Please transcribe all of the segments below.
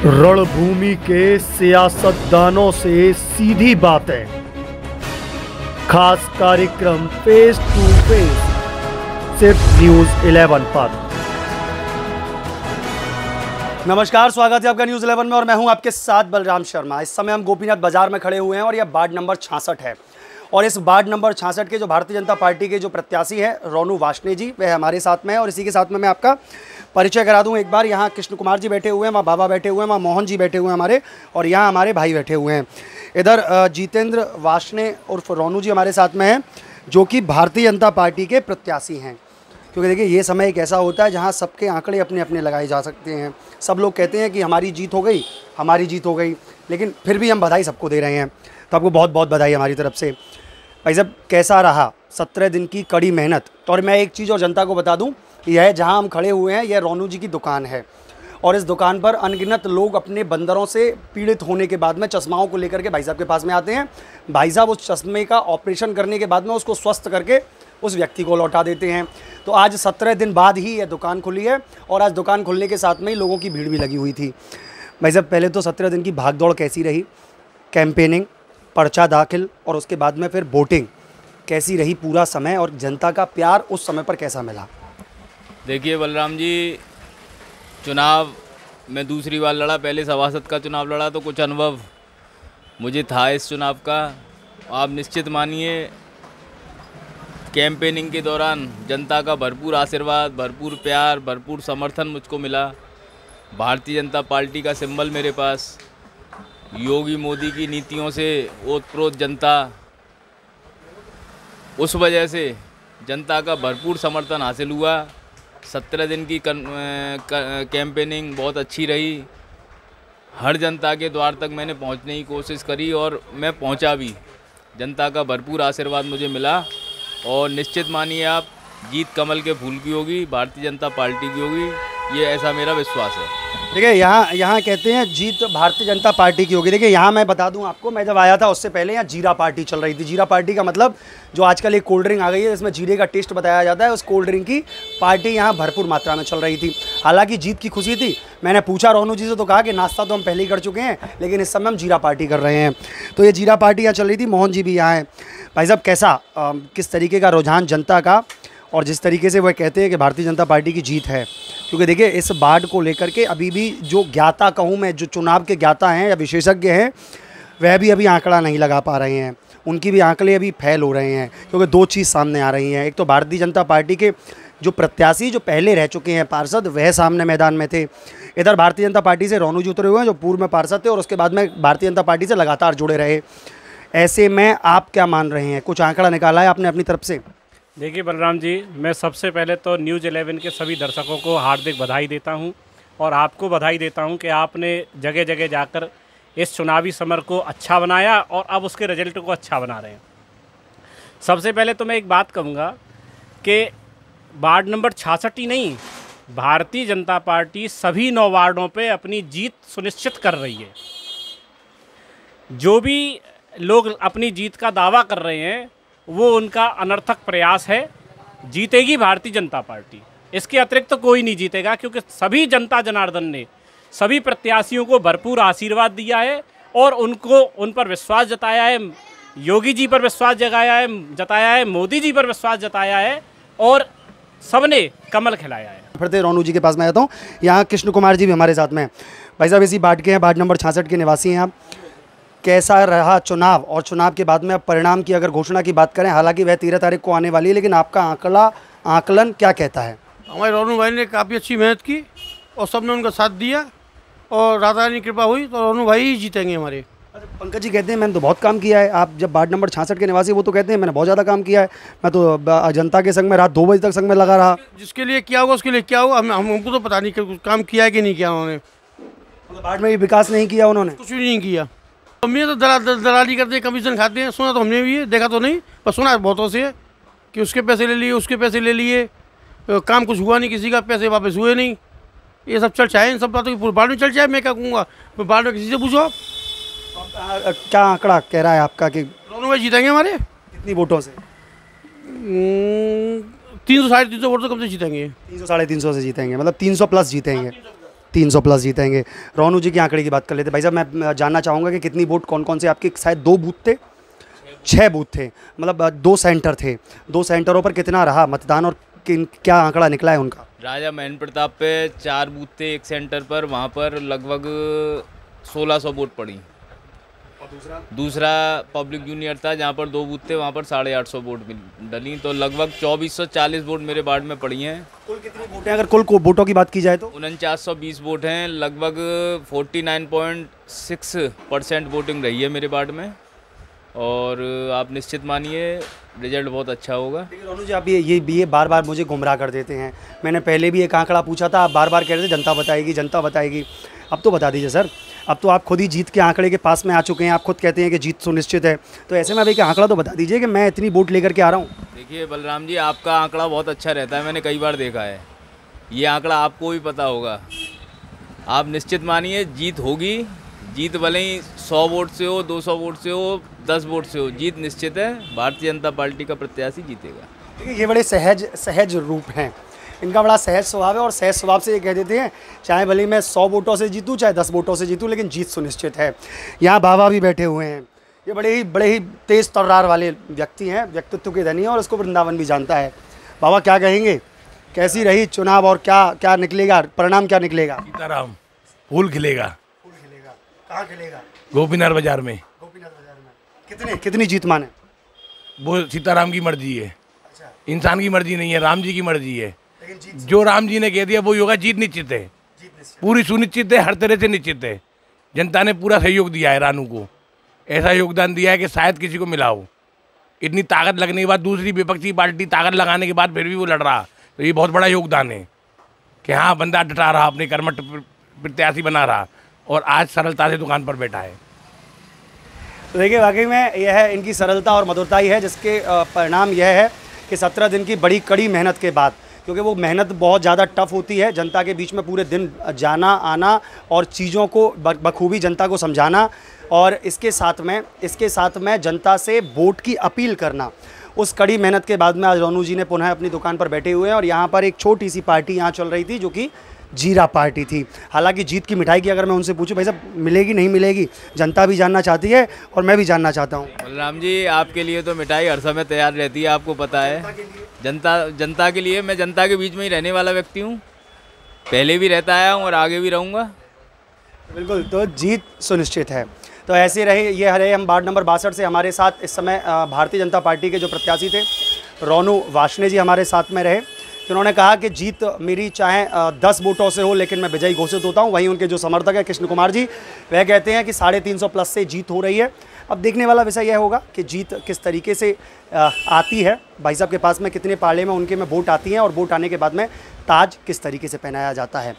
रणभूमि के सियासतदानों से सीधी बातें, खास कार्यक्रम फेस टू फेस सिर्फ न्यूज़ 11 पर। नमस्कार, स्वागत है आपका न्यूज़ 11 में और मैं हूं आपके साथ बलराम शर्मा। इस समय हम गोपीनाथ बाजार में खड़े हुए हैं और यह वार्ड नंबर 66 है और इस वार्ड नंबर 66 के जो भारतीय जनता पार्टी के जो प्रत्याशी हैं रोनू वार्ष्णेय जी, वह हमारे साथ में है। और इसी के साथ में मैं आपका परिचय करा दूं एक बार। यहाँ कृष्ण कुमार जी बैठे हुए हैं, वहाँ बाबा बैठे हुए हैं, वहाँ मोहन जी बैठे हुए हैं हमारे, और यहाँ हमारे भाई बैठे हुए हैं। इधर जितेंद्र वार्ष्णेय उर्फ रोनू जी हमारे साथ में हैं, जो कि भारतीय जनता पार्टी के प्रत्याशी हैं। क्योंकि देखिए, ये समय एक ऐसा होता है जहाँ सबके आंकड़े अपने अपने लगाए जा सकते हैं। सब लोग कहते हैं कि हमारी जीत हो गई, हमारी जीत हो गई, लेकिन फिर भी हम बधाई सबको दे रहे हैं। तो आपको बहुत बहुत बधाई हमारी तरफ से। भाई साहब, कैसा रहा 17 दिन की कड़ी मेहनत? और मैं एक चीज़ और जनता को बता दूं, यह जहां हम खड़े हुए हैं, यह रोनू जी की दुकान है और इस दुकान पर अनगिनत लोग अपने बंदरों से पीड़ित होने के बाद में चश्माओं को लेकर के भाई साहब के पास में आते हैं। भाई साहब उस चश्मे का ऑपरेशन करने के बाद में उसको स्वस्थ करके उस व्यक्ति को लौटा देते हैं। तो आज 17 दिन बाद ही यह दुकान खुली है और आज दुकान खुलने के साथ में ही लोगों की भीड़ भी लगी हुई थी। भाई साहब, पहले तो 17 दिन की भागदौड़ कैसी रही? कैंपेनिंग, पर्चा दाखिल और उसके बाद में फिर वोटिंग कैसी रही पूरा समय, और जनता का प्यार उस समय पर कैसा मिला? देखिए बलराम जी, चुनाव मैं दूसरी बार लड़ा। पहले सभासद का चुनाव लड़ा तो कुछ अनुभव मुझे था इस चुनाव का। आप निश्चित मानिए, कैंपेनिंग के दौरान जनता का भरपूर आशीर्वाद, भरपूर प्यार, भरपूर समर्थन मुझको मिला। भारतीय जनता पार्टी का सिंबल मेरे पास, योगी मोदी की नीतियों से ओतप्रोत जनता, उस वजह से जनता का भरपूर समर्थन हासिल हुआ। 17 दिन की कैंपेनिंग बहुत अच्छी रही। हर जनता के द्वार तक मैंने पहुंचने की कोशिश करी और मैं पहुंचा भी। जनता का भरपूर आशीर्वाद मुझे मिला और निश्चित मानिए आप, जीत कमल के फूल की होगी, भारतीय जनता पार्टी की होगी, ये ऐसा मेरा विश्वास है। देखिए, यहाँ कहते हैं जीत भारतीय जनता पार्टी की होगी। देखिए, यहाँ मैं बता दूं आपको, मैं जब आया था उससे पहले यहाँ जीरा पार्टी चल रही थी। जीरा पार्टी का मतलब जो आजकल एक कोल्ड ड्रिंक आ गई है जिसमें जीरे का टेस्ट बताया जाता है, उस कोल्ड ड्रिंक की पार्टी यहाँ भरपूर मात्रा में चल रही थी। हालांकि जीत की खुशी थी। मैंने पूछा रोनू जी से तो कहा कि नाश्ता तो हम पहले ही कर चुके हैं, लेकिन इस समय हम जीरा पार्टी कर रहे हैं। तो ये जीरा पार्टी यहाँ चल रही थी। मोहन जी भी यहाँ हैं। भाई साहब, कैसा किस तरीके का रुझान जनता का, और जिस तरीके से वह कहते हैं कि भारतीय जनता पार्टी की जीत है? क्योंकि देखिए, इस वार्ड को लेकर के अभी भी जो ज्ञाता कहूँ मैं, जो चुनाव के ज्ञाता हैं या विशेषज्ञ हैं, वह भी अभी आंकड़ा नहीं लगा पा रहे हैं। उनकी भी आंकड़े अभी फैल हो रहे हैं, क्योंकि दो चीज़ सामने आ रही हैं। एक तो भारतीय जनता पार्टी के जो प्रत्याशी जो पहले रह चुके हैं पार्षद, वह सामने मैदान में थे। इधर भारतीय जनता पार्टी से रोनू जी उतरे हुए हैं जो पूर्व में पार्षद थे और उसके बाद में भारतीय जनता पार्टी से लगातार जुड़े रहे। ऐसे में आप क्या मान रहे हैं? कुछ आंकड़ा निकाला है आपने अपनी तरफ से? देखिए बलराम जी, मैं सबसे पहले तो न्यूज़ 11 के सभी दर्शकों को हार्दिक बधाई देता हूं और आपको बधाई देता हूं कि आपने जगह जगह जाकर इस चुनावी समर को अच्छा बनाया और अब उसके रिजल्ट को अच्छा बना रहे हैं। सबसे पहले तो मैं एक बात कहूँगा कि वार्ड नंबर 66 ही नहीं, भारतीय जनता पार्टी सभी 9 वार्डों पे अपनी जीत सुनिश्चित कर रही है। जो भी लोग अपनी जीत का दावा कर रहे हैं वो उनका अनर्थक प्रयास है। जीतेगी भारतीय जनता पार्टी, इसके अतिरिक्त तो कोई नहीं जीतेगा, क्योंकि सभी जनता जनार्दन ने सभी प्रत्याशियों को भरपूर आशीर्वाद दिया है और उन पर विश्वास जताया है। योगी जी पर विश्वास जताया है, मोदी जी पर विश्वास जताया है और सबने कमल खिलाया है। फिर रोनू जी के पास मैं आता हूँ। यहाँ कृष्ण कुमार जी भी हमारे साथ में हैं। भाई साहब, इसी वार्ड के हैं, वार्ड नंबर 66 के निवासी हैं आप। कैसा रहा चुनाव, और चुनाव के बाद में अब परिणाम की अगर घोषणा की बात करें, हालांकि वह 13 तारीख को आने वाली है, लेकिन आपका आकलन क्या कहता है? हमारे रोनू भाई ने काफ़ी अच्छी मेहनत की और सबने उनका साथ दिया और राधा रानी कृपा हुई तो रोनू भाई ही जीतेंगे हमारे। पंकज जी कहते हैं मैंने तो बहुत काम किया है। आप जब वार्ड नंबर 66 के निवासी, वो तो कहते हैं मैंने बहुत ज़्यादा काम किया है, मैं तो जनता के संग में रात 2 बजे तक संग में लगा रहा। जिसके लिए क्या होगा उसके लिए क्या होगा, हमको तो पता नहीं कि काम किया है कि नहीं किया उन्होंने। मतलब वार्ड में भी विकास नहीं किया उन्होंने? कुछ भी नहीं किया। हमने तो दलाली करते हैं, कमीशन खाते हैं। सुना तो हमने भी है, देखा तो नहीं, पर सुना है बहुतों से कि उसके पैसे ले लिए, उसके पैसे ले लिए, काम कुछ हुआ नहीं, किसी का पैसे वापस हुए नहीं। ये सब चर्चा है, इन सब बातों की बाद में चर्चा है। मैं क्या कहूँगा, बाद में किसी से पूछो आप। क्या आंकड़ा कह रहा है आपका कि रोनू भाई जीतेंगे हमारे? कितनी वोटों से? 300 साढ़े 300 वोट तो कम से जीतेंगे। 300 साढ़े 300 से जीतेंगे, मतलब 300 प्लस जीतेंगे। 300 प्लस जीतेंगे। रोनू जी के आंकड़े की बात कर लेते हैं। भाई साहब मैं जानना चाहूँगा कि कितनी वोट कौन कौन से आपके, शायद 2 बूथ थे, 6 बूथ थे, मतलब 2 सेंटर थे, 2 सेंटरों पर कितना रहा मतदान और क्या आंकड़ा निकला है उनका? राजा महन प्रताप पे 4 बूथ थे एक सेंटर पर, वहाँ पर लगभग 1600 वोट पड़ी। दूसरा पब्लिक जूनियर था जहाँ पर 2 बूथ थे, वहाँ पर 850 वोट डली, तो लगभग 2440 वोट मेरे वार्ड में पड़ी हैं। कुल कितनी वोट हैं? अगर कुल वोटों की बात की जाए तो 4920 वोट हैं, लगभग 49.6% वोटिंग रही है मेरे वार्ड में, और आप निश्चित मानिए रिजल्ट बहुत अच्छा होगा। लेकिन रोनू जी आप ये बार बार मुझे गुमराह कर देते हैं। मैंने पहले भी एक आंकड़ा पूछा था, आप बार बार कह रहे थे जनता बताएगी जनता बताएगी। अब तो बता दीजिए सर, अब तो आप खुद ही जीत के आंकड़े के पास में आ चुके हैं, आप खुद कहते हैं कि जीत सुनिश्चित है, तो ऐसे में अब एक आंकड़ा तो बता दीजिए कि मैं इतनी वोट लेकर के आ रहा हूँ। देखिए बलराम जी, आपका आंकड़ा बहुत अच्छा रहता है, मैंने कई बार देखा है, ये आंकड़ा आपको भी पता होगा। आप निश्चित मानिए जीत होगी, जीत भले ही 100 वोट से हो, 200 वोट से हो, 10 वोट से हो, जीत निश्चित है। भारतीय जनता पार्टी का प्रत्याशी जीतेगा। देखिए ये बड़े सहज रूप हैं, इनका बड़ा सहज स्वभाव है, और सहज स्वभाव से ये कह देते हैं चाहे भले मैं 100 वोटों से जीतूँ चाहे 10 वोटों से जीतूँ, लेकिन जीत सुनिश्चित है। यहाँ बाबा भी बैठे हुए हैं, ये बड़े ही तेज़ तर्रार वाले व्यक्ति हैं, व्यक्तित्व के धनी हैं, और इसको वृंदावन भी जानता है। बाबा क्या कहेंगे, कैसी रही चुनाव और क्या निकलेगा, परिणाम क्या निकलेगा? सीताराम फूल खिलेगा। कहाँ खिलेगा? गोपीनाथ बाजार में। गोपीनाथ बाजार में। कितनी जीत माने? वो सीताराम की मर्जी है, अच्छा, इंसान की मर्जी नहीं है, राम जी की मर्जी है। लेकिन जीत जो राम जी ने कह दिया वो होगा। जीत निश्चित है, पूरी सुनिश्चित है, हर तरह से निश्चित है। जनता ने पूरा सहयोग दिया है रानू को, ऐसा योगदान दिया है कि शायद किसी को मिला हो। इतनी ताकत लगने के बाद दूसरी विपक्षी पार्टी ताकत लगाने के बाद फिर भी वो लड़ रहा, तो ये बहुत बड़ा योगदान है कि हाँ बंदा डटा रहा, अपने कर्मठ प्रत्याशी बना रहा, और आज सरलता से दुकान पर बैठा है। तो देखिए वाकई में यह है इनकी सरलता और मधुरता ही है, जिसके परिणाम यह है कि 17 दिन की बड़ी कड़ी मेहनत के बाद, क्योंकि वो मेहनत बहुत ज़्यादा टफ होती है, जनता के बीच में पूरे दिन जाना आना और चीज़ों को बखूबी जनता को समझाना, और इसके साथ में जनता से वोट की अपील करना। उस कड़ी मेहनत के बाद में आज रोनू जी ने पुनः अपनी दुकान पर बैठे हुए हैं, और यहाँ पर एक छोटी सी पार्टी यहाँ चल रही थी जो कि जीरा पार्टी थी। हालांकि जीत की मिठाई की अगर मैं उनसे पूछूं भाई साहब मिलेगी नहीं मिलेगी, जनता भी जानना चाहती है और मैं भी जानना चाहता हूं। बलराम जी आपके लिए तो मिठाई हर समय तैयार रहती है, आपको पता है। जनता के लिए मैं जनता के बीच में ही रहने वाला व्यक्ति हूं, पहले भी रहता आया हूं और आगे भी रहूंगा। बिल्कुल, तो जीत सुनिश्चित है। तो ऐसे रहे ये रहे हम वार्ड नंबर 62 से हमारे साथ इस समय भारतीय जनता पार्टी के जो प्रत्याशी थे रोनू वाशने जी हमारे साथ में रहे, जिन्होंने कहा कि जीत मेरी चाहे 10 वोटों से हो लेकिन मैं विजयी घोषित होता हूं। वहीं उनके जो समर्थक है कृष्ण कुमार जी, वह कहते हैं कि 350 प्लस से जीत हो रही है। अब देखने वाला विषय यह होगा कि जीत किस तरीके से आती है, भाई साहब के पास में कितने पाले में उनके में वोट आती हैं, और वोट आने के बाद में ताज किस तरीके से पहनाया जाता है।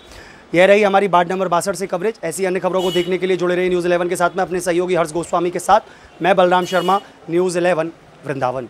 यह रही हमारी वार्ड नंबर 62 से कवरेज। ऐसी अन्य खबरों को देखने के लिए जुड़े रहे न्यूज़ 11 के साथ में अपने सहयोगी हर्ष गोस्वामी के साथ। मैं बलराम शर्मा, न्यूज़ 11 वृंदावन।